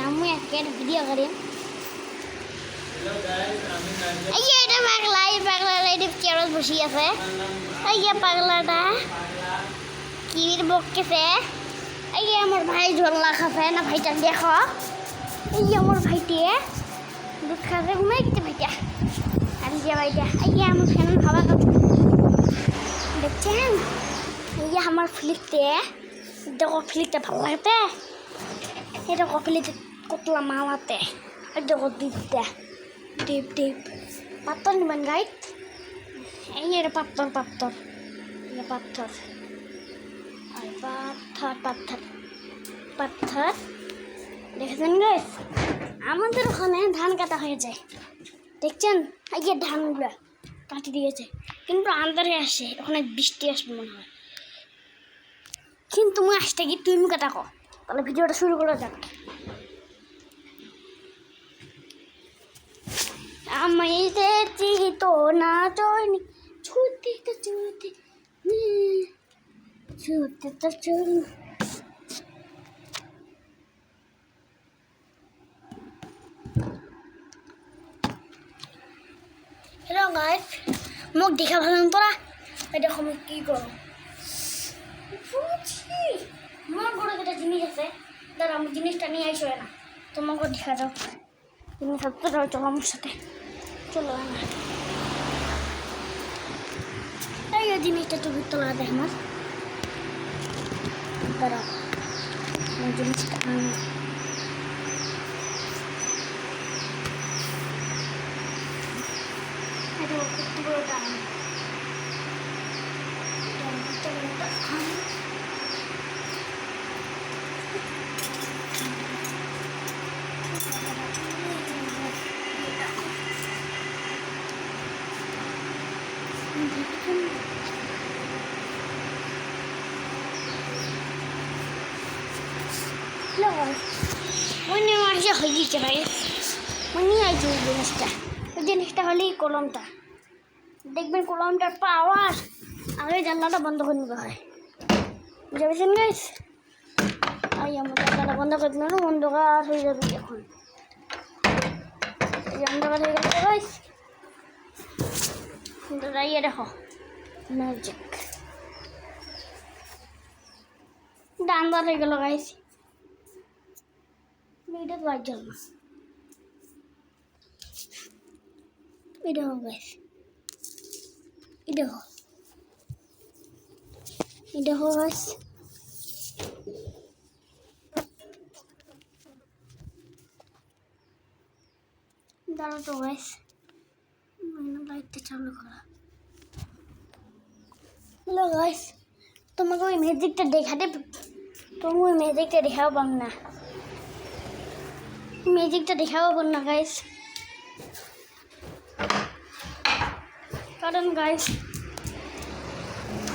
আমি একটা ভিডিও করি এই যে এটা পাগলা লাইটে চেয়ারত বসি আছে এই যে পাগলাটা কির বককেছে এই যে আমার ভাই ঝোলা খাবে না ভাইটা দেখো এই যে আমার ভাইটিয়ে দুধ খাবে ঘুমাই গেছে ভাইটা আর যে ভাইটা এই যে আমার ফ্যান খাওয়া দেখছেন এই যে আমার ফ্লিপতে দেখো ফ্লিপটা ভালো লাগতে এটা কপিলিতে কতলা মালাতে দেখো ডিপটা ডিপ পাথর নিবেন গাইড এই এটা পাথর পাথর দেখেছেন গাইস আমাদের ওখানে ধান কাটা হয়ে যায় দেখছেন এই যে ধানগুলো কাটি দিয়েছে কিন্তু আন্দারে আসে ওখানে বৃষ্টি আসবে মনে হয় কিন্তু আসতে কি তুমি কাটাকো তাহলে ভিডিওটা শুরু করা যাক আমি দেখছি তো না চড়নি ছুটতে তো ছুটতে হ্যালো গাইস মোক দেখা ভালো তোরা এটা আমি কি করো আমার ঘরে একটা জিনিস আছে দাঁড়া আমি জিনিসটা নিয়ে আসো না তোমাকে দেখা যাও তুমি সত্যি চলো আমার সাথে চলো না এই জিনিসটা তুমি তোলা দেখ আমার দাঁড়াও জিনিসটা এটা পুরোটা মনে আসে হয়ে গেছে ভাই মনে আছে ওই জিনিসটা হলেই কলমটা দেখবেন কলমটার পাওয়ার আগে জানলাটা বন্ধ করে নিতে হয় বুঝতে পেরেছেন গাইস এই আমার জানলাটা বন্ধ করে দিল না অন্ধকার হয়ে যাবে এখন এই অন্ধকার হয়ে গেছে গাইস দাঁড়িয়ে দেখো ম্যাজিক ডান্দার হয়ে গেল গাইস এটা তো আর জল না এটা হোক গাইস এটা হোক গাইস দাঁড়াও তো গাইস লাইটটা চালু করা হ্যালো গাইস তোমাকে ওই ম্যাজিকটা দেখাতে তুমি ওই ম্যাজিকটা দেখাও পাব না ম্যাজিকটা দেখাও পাব না গাইস কারণ গাইস